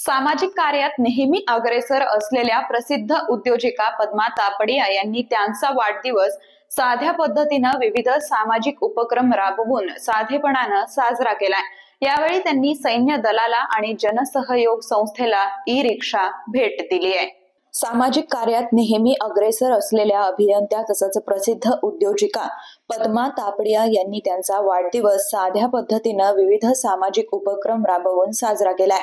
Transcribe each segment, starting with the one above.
सामाजिक कार्यात नेहमी अग्रेसर असलेल्या प्रसिद्ध उद्योजिका पद्मा तापडिया यांनी त्यांचा वाढदिवस साध्या पद्धतीनं विविध सामाजिक उपक्रम राबवून साधेपणानं साजरा केलाय। यावेळी त्यांनी सैन्य दलाला आणि जनसहयोग संस्थेला ई-रिक्षा भेट दिली आहे। सामाजिक कार्यात नेहमी अग्रेसर असलेल्या अभियंत्या तसंच प्रसिद्ध उद्योजिका पद्मा तापडिया यांनी त्यांचा वाढदिवस साध्या पद्धतीनं विविध सामाजिक उपक्रम राबवून साजरा केलाय।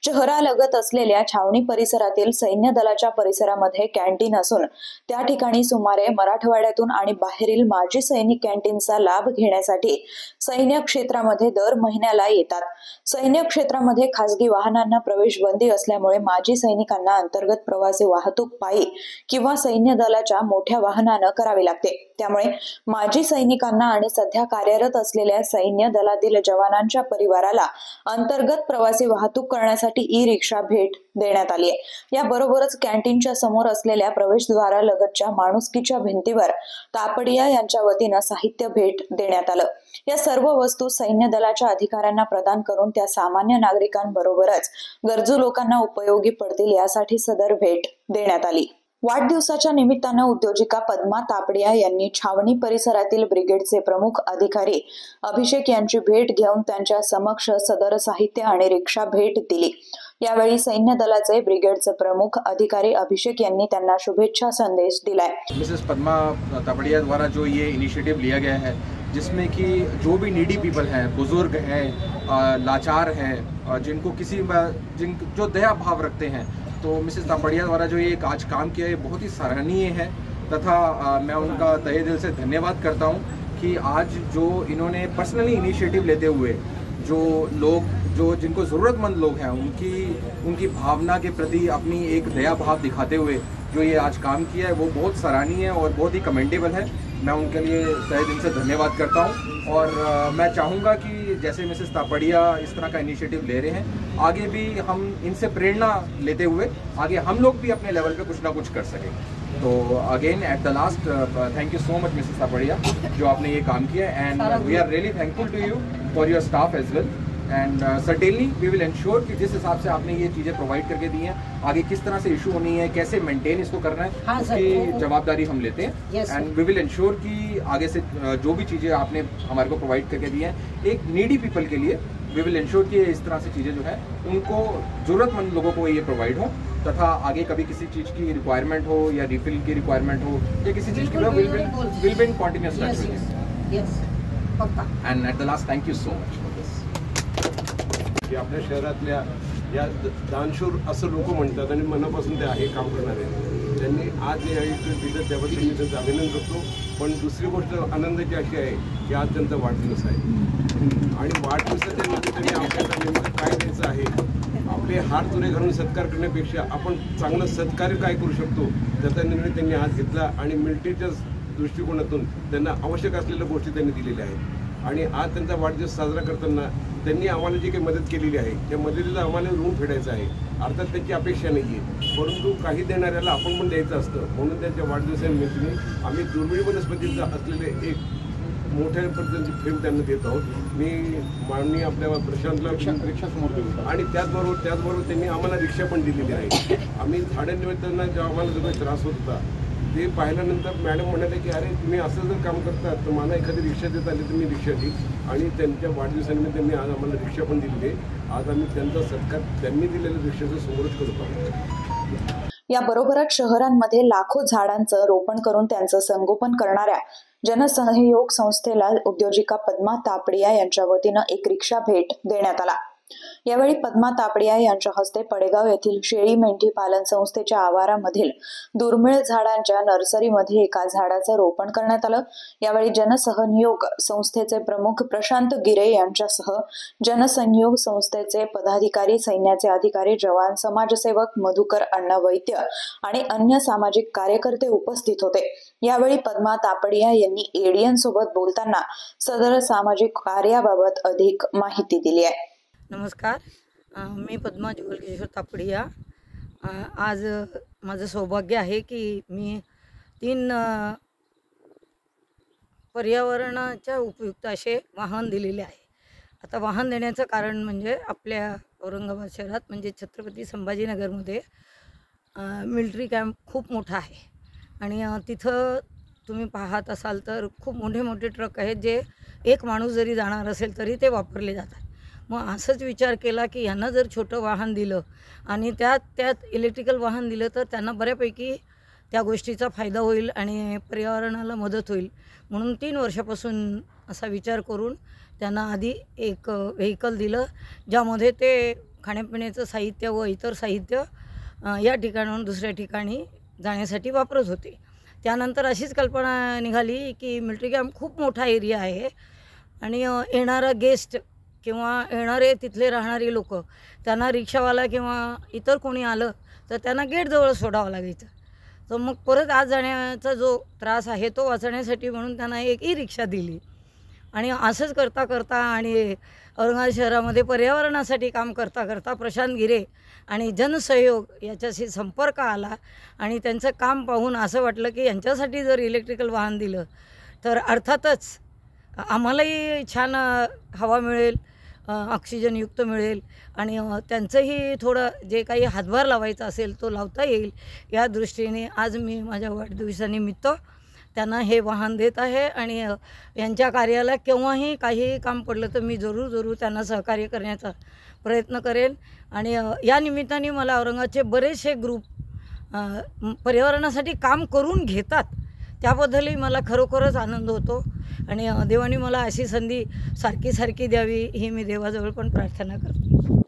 शहरालगत असलेल्या छावणी परिसरातील सैन्य दलाच्या परिसरामध्ये कॅन्टीन असून त्या ठिकाणी सुमारे मराठवाड्यातून आणि बाहेरील माजी सैनिक कॅन्टीनचा लाभ घेण्यासाठी सैन्य क्षेत्रामध्ये दर महिन्याला येतात। सैन्य क्षेत्रामध्ये खासगी वाहनांना प्रवेश बंदी असल्यामुळे माजी सैनिकांना अंतर्गत प्रवासी वाहतूक पायी किंवा सैन्य दलाच्या मोठ्या वाहनानं करावी लागते। त्यामुळे माजी सैनिकांना आणि सध्या कार्यरत असलेल्या सैन्य दलातील जवानांच्या परिवाराला अंतर्गत प्रवासी वाहतूक करण्यासाठी ई-रिक्षा भेट देण्यात आली आहे। याबरोबरच कॅन्टीनच्या समोर असलेल्या प्रवेशद्वारालगतच्या माणुसकीच्या भिंतीवर तापडिया यांच्या वतीनं साहित्य भेट देण्यात आलं। या सर्व वस्तू सैन्य दलाच्या अधिकाऱ्यांना प्रदान करून त्या सामान्य नागरिकांबरोबरच गरजू लोकांना उपयोगी पडतील यासाठी सदर भेट देण्यात आली। वाढदिवसाच्या निमित्तानं उद्योजिका पद्मा तापडिया यांनी छावणी परिसरातील ब्रिगेडचे प्रमुख अधिकारी अभिषेक यांची भेट घेऊन त्यांच्या समक्ष सदर साहित्य आणि रिक्षा भेट दिली। यावेळी सैन्य दलाचे ब्रिगेडचे प्रमुख अधिकारी अभिषेक यांनी त्यांना शुभेच्छा संदेश दिलाय। मिसेस पद्मा तापडिया द्वारा जो ये इनिशिएटिव लिया गया है, जिसमें कि जो भी नीडी पीपल हैं, बुजुर्ग हैं, लाचार हैं, जिनको जो दया भाव रखते हैं, तो मिसेस तापडिया द्वारा जो ये आज काम किया है बहुत ही सराहनीय है तथा मैं उनका तहे दिल से धन्यवाद करता हूँ कि आज जो इन्होंने पर्सनली इनिशिएटिव लेते हुए जो लोग जिनको ज़रूरतमंद लोग हैं उनकी भावना के प्रति अपनी एक दया भाव दिखाते हुए जो ये आज काम किया है वो बहुत सराहनीय है और बहुत ही कमेंडेबल है। मैं उनके लिए तहे दिल से धन्यवाद करता हूँ और मैं चाहूँगा कि जैसे मिसेस तापडिया इस तरह का इनिशिएटिव ले रहे हैं, आगे भी हम इनसे प्रेरणा लेते हुए आगे हम लोग भी अपने लेवल पे कुछ ना कुछ कर सकें। तो again at the last thank you so much Mrs Tapadia जो आपने ये काम किया and we are really thankful to you for your staff as well and certainly we will ensure कि जिस हिसाब से आपने ये चीज़ें प्रोवाइड करके दी हैं, आगे किस तरह से इशू होनी है, कैसे मेंटेन इसको करना है, उसकी जवाबदारी हम लेते हैं एंड वी विल इंश्योर कि आगे से जो भी चीज़ें आपने हमारे को प्रोवाइड करके दी हैं एक नीडी पीपल के लिए वी विल इंश्योर कि इस तरह से चीज़ें जो है उनको ज़रूरतमंद लोगों को ये प्रोवाइड हो तथा आगे कभी किसी चीज़ की रिक्वायरमेंट हो या रिफिल की रिक्वायरमेंट हो या किसी चीज़ की will be in continuous touch end eight the last thank you so much. आपल्या शहरातल्या या दानशूर असं लोक म्हणतात आणि मनापासून ते आहे काम करणारे त्यांनी आज हे दिलं त्याबद्दल मी त्यांचं अभिनंदन करतो। पण दुसरी गोष्ट आनंदाची अशी आहे की आज त्यांचा वाढदिवस आहे आणि वाढदिवसाच्या निमित्ताने आपल्याला नेमकं काय द्यायचं आहे, आपले हार तुरे घालून सत्कार करण्यापेक्षा आपण चांगलं सत्कार्य काय करू शकतो त्याचा निर्णय त्यांनी आज घेतला आणि मिलिटरीच्या दृष्टिकोनातून त्यांना आवश्यक असलेल्या गोष्टी त्यांनी दिलेल्या आहेत आणि आज त्यांचा वाढदिवस साजरा करताना त्यांनी आम्हाला जी काही मदत केलेली आहे त्या मदतीला आम्हाला ऋण फेडायचं आहे। अर्थात त्याची अपेक्षा नाही आहे, परंतु काही देणाऱ्याला आपण पण द्यायचं असतं म्हणून त्यांच्या वाढदिवसानिमित्ताने आम्ही दुर्मिळ वनस्पतीचा असलेले एक मोठ्या पद्धतीची फेम त्यांना देत आहोत। मी माननीय आपल्या प्रशांतला रिक्षासमोर आणि त्याचबरोबर त्यांनी आम्हाला रिक्षा पण दिलेली आहे। आम्ही झाडांनिमित्तानं जेव्हा आम्हाला जो काही त्रास होत होता ते पाहिल्यानंतर मॅडम म्हणाले की अरे तुम्ही असं जर काम करतात तर मला एखादी रिक्षा देत आली तर मी रिक्षा देईन आणि त्यांच्या वाढदिवसानिमित्त त्यांनी आज आम्हाला रिक्षा पण दिलेली आहे। आज आम्ही त्यांचा सत्कार त्यांनी दिलेल्या रिक्षाचं समोरच करत आहोत। याबरोबरच शहरांमध्ये लाखो झाडांचं रोपण करून त्यांचं संगोपन करणाऱ्या जनसहयोग संस्थेला उद्योजिका पद्मा तापडिया यांच्या वतीनं एक रिक्षा भेट देण्यात आला। यावेळी पद्मा तापडिया यांच्या हस्ते पडेगाव येथील शेळी मेंढी पालन संस्थेच्या आवारामधील दुर्मिळ झाडांच्या नर्सरीमध्ये एका झाडाचं रोपण करण्यात आलं। यावेळी जनसहयोग संस्थेचे प्रमुख प्रशांत गिरे यांच्यासह जनसहयोग संस्थेचे पदाधिकारी, सैन्याचे अधिकारी, जवान, समाजसेवक, मधुकर अण्णा वैद्य आणि अन्य सामाजिक कार्यकर्ते उपस्थित होते। यावेळी पद्मा तापडिया यांनी एडीएन सोबत बोलताना सदर सामाजिक कार्याबाबत अधिक माहिती दिली आहे। नमस्कार, मी पद्मा जोगेश्वर तापडिया। आज माझं सौभाग्य आहे की मी 3 पर्यावरणाच्या उपयुक्त असे वाहन दिलेले आहे। आता वाहन देण्याचं कारण म्हणजे आपल्या औरंगाबाद शहरात म्हणजे छत्रपती संभाजीनगरमध्ये मिलिटरी कॅम्प खूप मोठा आहे आणि तिथं तुम्ही पाहत असाल तर खूप मोठे मोठे ट्रक आहेत जे एक माणूस जरी जाणार असेल तरी ते वापरले जातात. मग असंच विचार केला की यांना जर छोटं वाहन दिलं आणि त्यात इलेक्ट्रिकल वाहन दिलं तर त्यांना बऱ्यापैकी त्या गोष्टीचा फायदा होईल आणि पर्यावरणाला मदत होईल. म्हणून 3 वर्षापासून असा विचार करून त्यांना आधी एक व्हेकल दिलं ज्यामध्ये ते खाण्यापिण्याचं साहित्य व इतर साहित्य या ठिकाणाहून दुसऱ्या ठिकाणी जाण्यासाठी वापरत होते. त्यानंतर अशीच कल्पना निघाली की मिलिटरी कॅम्प खूप मोठा एरिया आहे आणि येणारा गेस्ट किंवा येणारे तिथले राहणारी लोक त्यांना रिक्षावाला किंवा इतर कोणी आलं तर त्यांना गेटजवळ सोडावं लागायचं. तर मग परत आज जाण्याचा जो त्रास आहे तो वाचवण्यासाठी म्हणून त्यांना एक ई-रिक्षा दिली आणि असंच करता करता आणि औरंगाबाद शहरामध्ये पर्यावरणासाठी काम करता करता प्रशांत गिरे आणि जनसहयोग याच्याशी संपर्क आला आणि त्यांचं काम पाहून असं वाटलं की यांच्यासाठी जर इलेक्ट्रिकल वाहन दिलं तर अर्थातच आम्हालाही छान हवा मिळेल, ऑक्सिजनयुक्त मिळेल आणि त्यांचंही थोडं जे काही हातभार लावायचा असेल तो लावता येईल. या दृष्टीने आज मी माझ्या वाढदिवसानिमित्त त्यांना हे वाहन देत आहे आणि यांच्या कार्याला केव्हाही काही काम पडलं तर मी जरूर त्यांना सहकार्य करण्याचा प्रयत्न करेन. आणि या निमित्ताने मला औरंगाबादचे बरेचसे ग्रुप पर्यावरणासाठी काम करून घेतात त्याबद्दलही मला खरोखरच आनंद होतो आणि देवाने मला अशी संधी सारखी द्यावी ही मी देवाजवळ पण प्रार्थना करते.